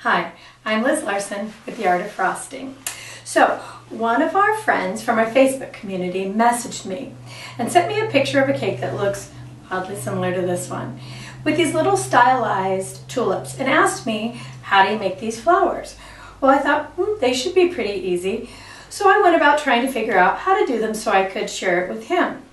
Hi, I'm Liz Larson with The Art of Frosting. So, one of our friends from our Facebook community messaged me and sent me a picture of a cake that looks oddly similar to this one with these little stylized tulips and asked me, how do you make these flowers? Well, I thought, they should be pretty easy. So I went about trying to figure out how to do them so I could share it with him.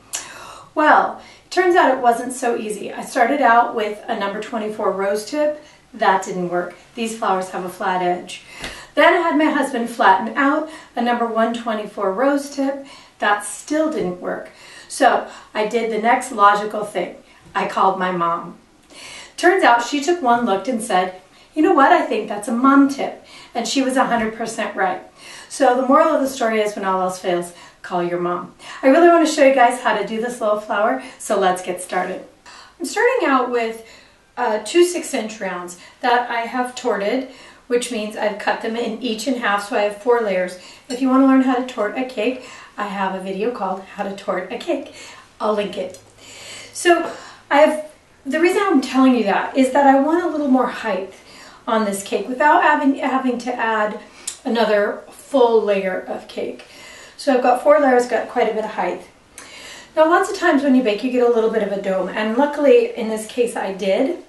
Well, it turns out it wasn't so easy. I started out with a number 24 rose tip. That didn't work. These flowers have a flat edge. Then I had my husband flatten out a number 124 rose tip. That still didn't work. So I did the next logical thing. I called my mom. Turns out she took one look and said, you know what, I think that's a mom tip. And she was 100% right. So the moral of the story is when all else fails, call your mom. I really want to show you guys how to do this little flower, so let's get started. I'm starting out with 2 6-inch rounds that I have torted, which means I've cut them in each in half, so I have 4 layers. If you want to learn how to tort a cake, I have a video called How to Tort a Cake. I'll link it. So the reason I'm telling you that is that I want a little more height on this cake without having to add another full layer of cake. So I've got 4 layers, got quite a bit of height. Now lots of times when you bake you get a little bit of a dome, and luckily in this case I did.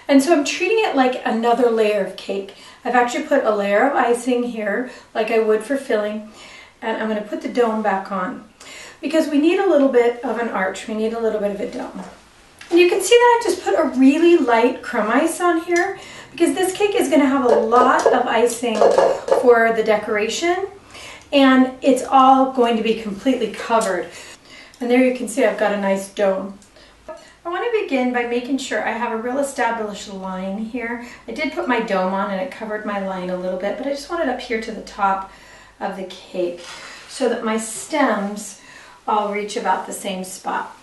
And so I'm treating it like another layer of cake. I've actually put a layer of icing here like I would for filling, and I'm going to put the dome back on because we need a little bit of an arch, we need a little bit of a dome. And you can see that I just put a really light crumb ice on here because this cake is going to have a lot of icing for the decoration, and it's all going to be completely covered. And there you can see I've got a nice dome. I want to begin by making sure I have a real established line here. I did put my dome on and it covered my line a little bit, but I just want it up here to the top of the cake so that my stems all reach about the same spot.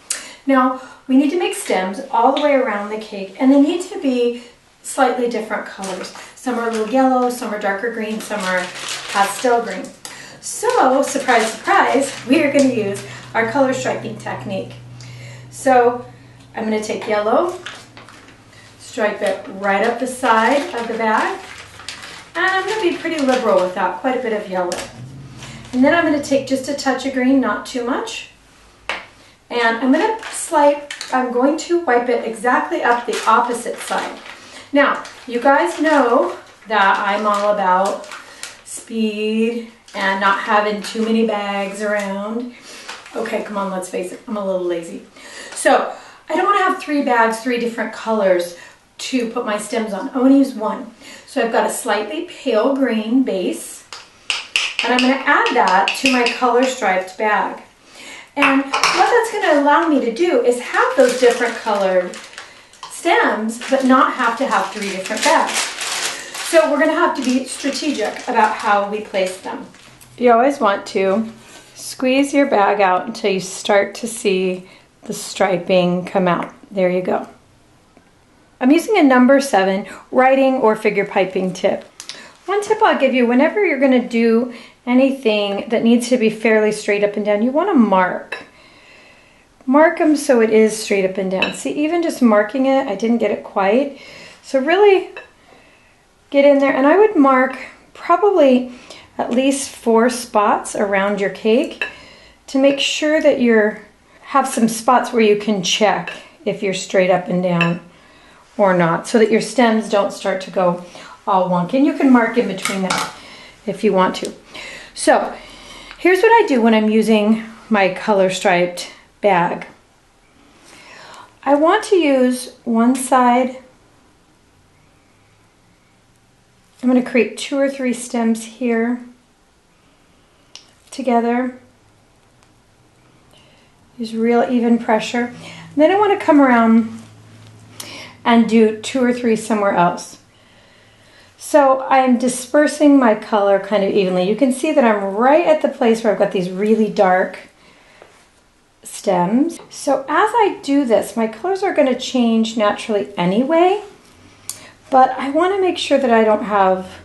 Now, we need to make stems all the way around the cake, and they need to be slightly different colors. Some are a little yellow, some are darker green, some are pastel green. So, surprise, surprise, we are going to use our color striping technique. So, I'm going to take yellow, stripe it right up the side of the bag, and I'm going to be pretty liberal with that, quite a bit of yellow. And then I'm going to take just a touch of green, not too much, and I'm going to wipe it exactly up the opposite side. Now, you guys know that I'm all about speed and not having too many bags around. Okay, come on, let's face it, I'm a little lazy. So, I don't want to have 3 bags, 3 different colors to put my stems on. I want to use 1. So I've got a slightly pale green base, and I'm going to add that to my color striped bag. And what that's going to allow me to do is have those different colored stems, but not have to have 3 different bags. So we're going to have to be strategic about how we place them. You always want to squeeze your bag out until you start to see the striping come out. There you go. I'm using a number 7 writing or figure piping tip. One tip I'll give you, whenever you're going to do anything that needs to be fairly straight up and down, you want to mark. Mark them so it is straight up and down. See, even just marking it, I didn't get it quite. So really get in there, and I would mark probably at least 4 spots around your cake to make sure that you have some spots where you can check if you're straight up and down or not, so that your stems don't start to go all wonky. And you can mark in between that if you want to. So here's what I do when I'm using my color striped bag. I want to use one side. I'm going to create 2 or 3 stems here together. Use real even pressure. And then I want to come around and do 2 or 3 somewhere else. So I'm dispersing my color kind of evenly. You can see that I'm right at the place where I've got these really dark stems. So as I do this, my colors are going to change naturally anyway, but I want to make sure that I don't have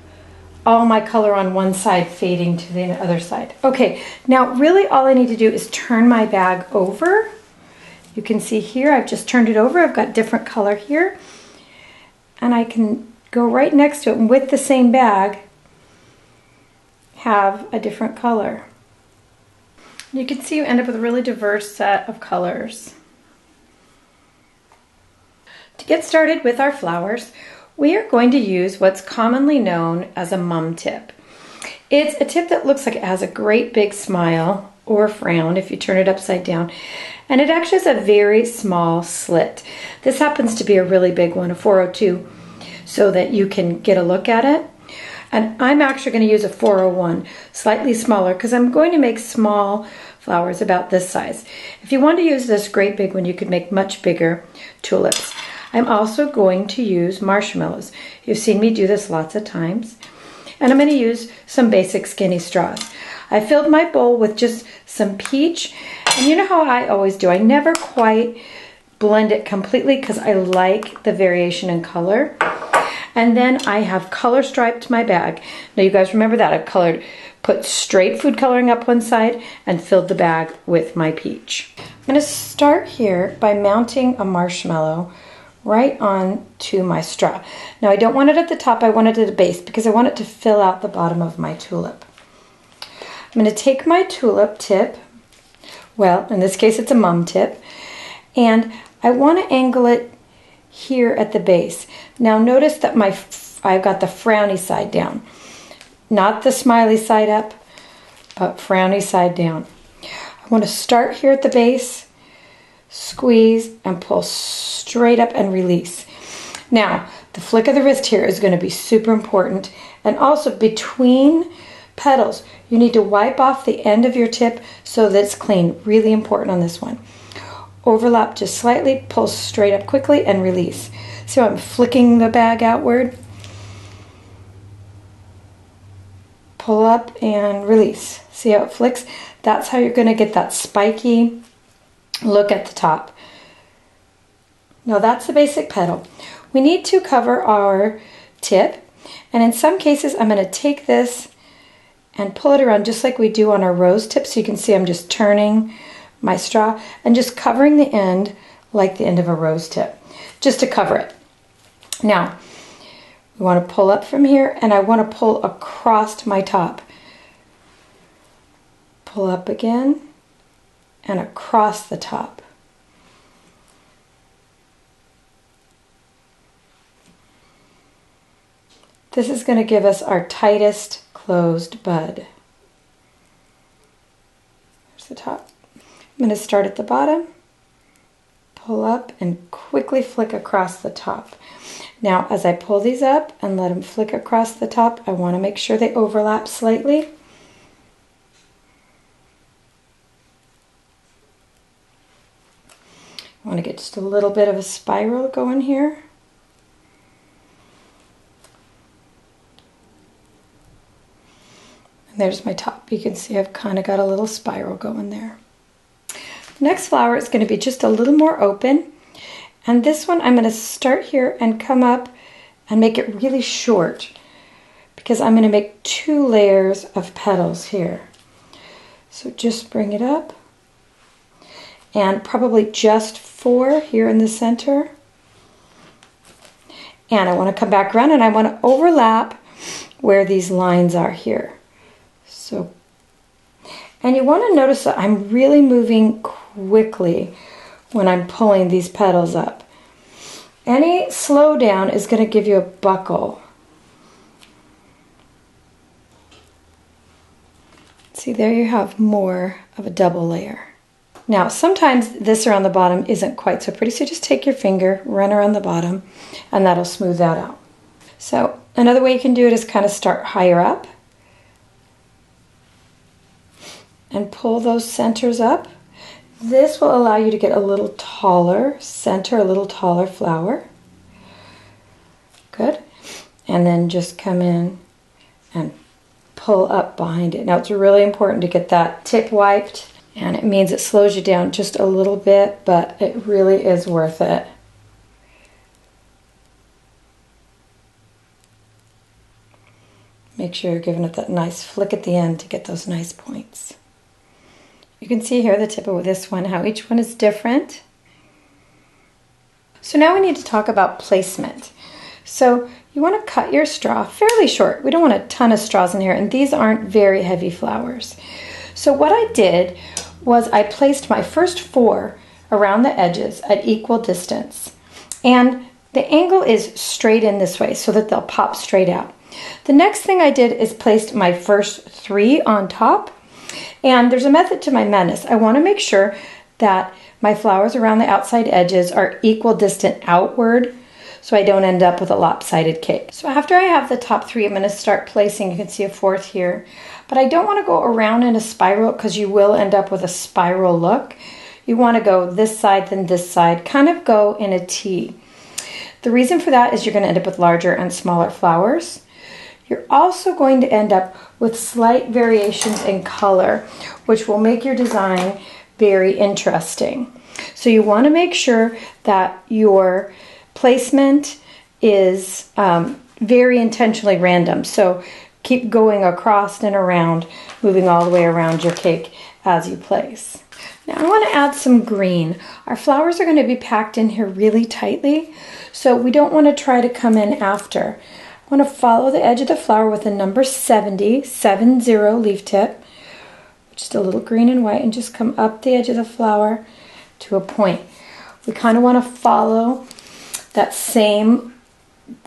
all my color on one side fading to the other side. Okay, now really all I need to do is turn my bag over. You can see here I've just turned it over. I've got different color here, and I can go right next to it and with the same bag have a different color. You can see you end up with a really diverse set of colors. To get started with our flowers, we are going to use what's commonly known as a mum tip. It's a tip that looks like it has a great big smile or frown if you turn it upside down, and it actually has a very small slit. This happens to be a really big one, a 402, so that you can get a look at it. And I'm actually going to use a 401, slightly smaller, because I'm going to make small flowers about this size. If you want to use this great big one, you could make much bigger tulips. I'm also going to use marshmallows. You've seen me do this lots of times. And I'm going to use some basic skinny straws. I filled my bowl with just some peach. And you know how I always do. I never quite blend it completely because I like the variation in color. And then I have color striped my bag. Now you guys remember that. I've put straight food coloring up one side and filled the bag with my peach. I'm going to start here by mounting a marshmallow right on to my straw. Now I don't want it at the top, I want it at the base because I want it to fill out the bottom of my tulip. I'm going to take my tulip tip, well in this case it's a mum tip, and I want to angle it here at the base. Now notice that I've got the frowny side down. Not the smiley side up, but frowny side down. I want to start here at the base, squeeze and pull straight up and release. Now, the flick of the wrist here is going to be super important. And also between petals, you need to wipe off the end of your tip so that it's clean. Really important on this one. Overlap just slightly, pull straight up quickly and release. So I'm flicking the bag outward. Pull up and release. See how it flicks? That's how you're going to get that spiky look at the top. Now that's the basic petal. We need to cover our tip, and in some cases I'm going to take this and pull it around just like we do on our rose tip. So you can see I'm just turning my straw and just covering the end like the end of a rose tip, just to cover it. Now we want to pull up from here, and I want to pull across my top. Pull up again and across the top. This is going to give us our tightest closed bud. There's the top. I'm going to start at the bottom, pull up and quickly flick across the top. Now as I pull these up and let them flick across the top, I want to make sure they overlap slightly. I want to get just a little bit of a spiral going here. And there's my top. You can see I've kind of got a little spiral going there. The next flower is going to be just a little more open. And this one I'm going to start here and come up and make it really short because I'm going to make 2 layers of petals here. So just bring it up. And probably just 4 here in the center. And I want to come back around and I want to overlap where these lines are here. So, and you want to notice that I'm really moving quickly when I'm pulling these petals up. Any slowdown is going to give you a buckle. See, there you have more of a double layer. Now, sometimes this around the bottom isn't quite so pretty, so just take your finger, run around the bottom, and that'll smooth that out. So another way you can do it is kind of start higher up and pull those centers up. This will allow you to get a little taller center, a little taller flower. Good. And then just come in and pull up behind it. Now it's really important to get that tip wiped, and it means it slows you down just a little bit, but it really is worth it. Make sure you're giving it that nice flick at the end to get those nice points. You can see here the tip of this one, how each one is different. So now we need to talk about placement. So you want to cut your straw fairly short. We don't want a ton of straws in here, and these aren't very heavy flowers. So what I did was I placed my first 4 around the edges at equal distance. And the angle is straight in this way so that they'll pop straight out. The next thing I did is placed my first 3 on top. And there's a method to my madness. I want to make sure that my flowers around the outside edges are equal distant outward so I don't end up with a lopsided cake. So after I have the top 3, I'm going to start placing. You can see a 4th here. But I don't want to go around in a spiral because you will end up with a spiral look. You want to go this side, then this side, kind of go in a T. The reason for that is you're going to end up with larger and smaller flowers. You're also going to end up with slight variations in color, which will make your design very interesting. So you want to make sure that your placement is very intentionally random. So keep going across and around, moving all the way around your cake as you place. Now I want to add some green. Our flowers are going to be packed in here really tightly, so we don't want to try to come in after. I want to follow the edge of the flower with a number 70 leaf tip, just a little green and white, and just come up the edge of the flower to a point. We kind of want to follow that same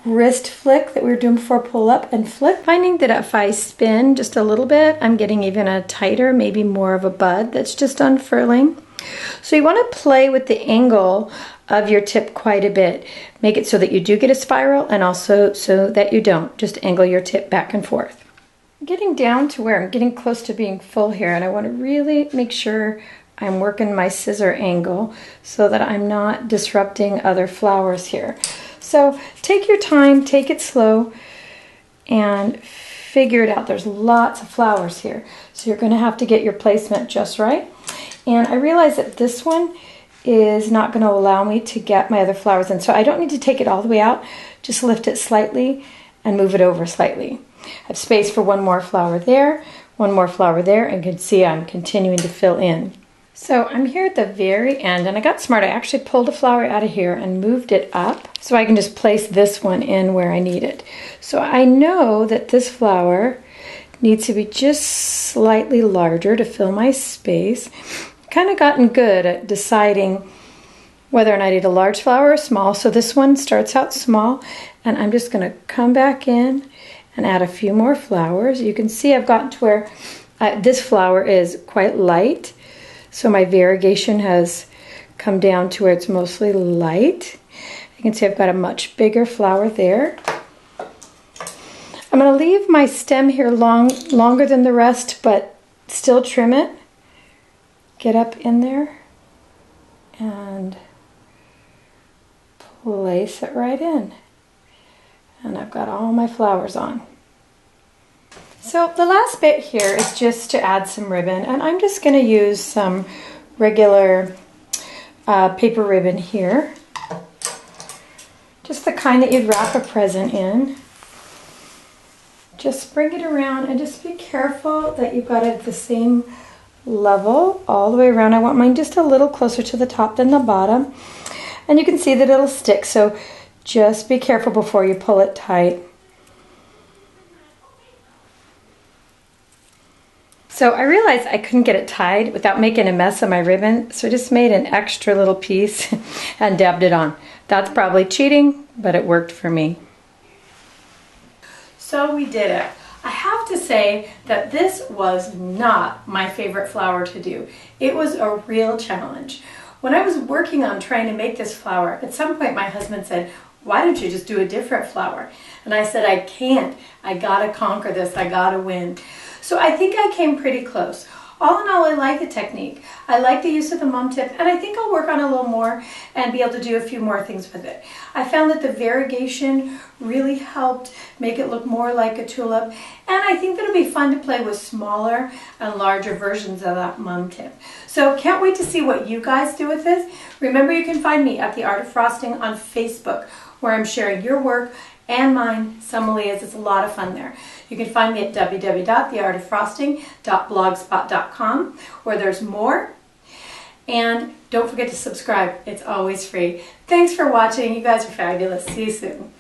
wrist flick that we were doing before, pull up and flip. Finding that if I spin just a little bit, I'm getting even a tighter, maybe more of a bud that's just unfurling. So you want to play with the angle of your tip quite a bit. Make it so that you do get a spiral and also so that you don't. Just angle your tip back and forth. I'm getting down to where I'm getting close to being full here, and I want to really make sure I'm working my scissor angle so that I'm not disrupting other flowers here. So take your time, take it slow, and figure it out. There's lots of flowers here, so you're going to have to get your placement just right. And I realize that this one is not going to allow me to get my other flowers in, so I don't need to take it all the way out. Just lift it slightly and move it over slightly. I have space for one more flower there, one more flower there, and you can see I'm continuing to fill in. So I'm here at the very end, and I got smart. I actually pulled a flower out of here and moved it up so I can just place this one in where I need it. So I know that this flower needs to be just slightly larger to fill my space. Kind of gotten good at deciding whether or not I need a large flower or small. So this one starts out small, and I'm just going to come back in and add a few more flowers. You can see I've gotten to where this flower is quite light. So my variegation has come down to where it's mostly light. You can see I've got a much bigger flower there. I'm going to leave my stem here longer than the rest, but still trim it. Get up in there and place it right in. And I've got all my flowers on. So the last bit here is just to add some ribbon, and I'm just going to use some regular paper ribbon here. Just the kind that you'd wrap a present in. Just bring it around and just be careful that you've got it at the same level all the way around. I want mine just a little closer to the top than the bottom. And you can see that it'll stick, so just be careful before you pull it tight. So I realized I couldn't get it tied without making a mess of my ribbon, so I just made an extra little piece and dabbed it on. That's probably cheating, but it worked for me. So we did it. I have to say that this was not my favorite flower to do. It was a real challenge. When I was working on trying to make this flower, at some point my husband said, "Why don't you just do a different flower?" And I said, "I can't. I gotta conquer this. I gotta win." So I think I came pretty close. All in all, I like the technique. I like the use of the mum tip, and I think I'll work on it a little more and be able to do a few more things with it. I found that the variegation really helped make it look more like a tulip, and I think that it'll be fun to play with smaller and larger versions of that mum tip. So can't wait to see what you guys do with this. Remember, you can find me at The Art of Frosting on Facebook, where I'm sharing your work and mine, some Malia's. It's a lot of fun there. You can find me at www.theartoffrosting.blogspot.com, where there's more. And don't forget to subscribe. It's always free. Thanks for watching. You guys are fabulous. See you soon.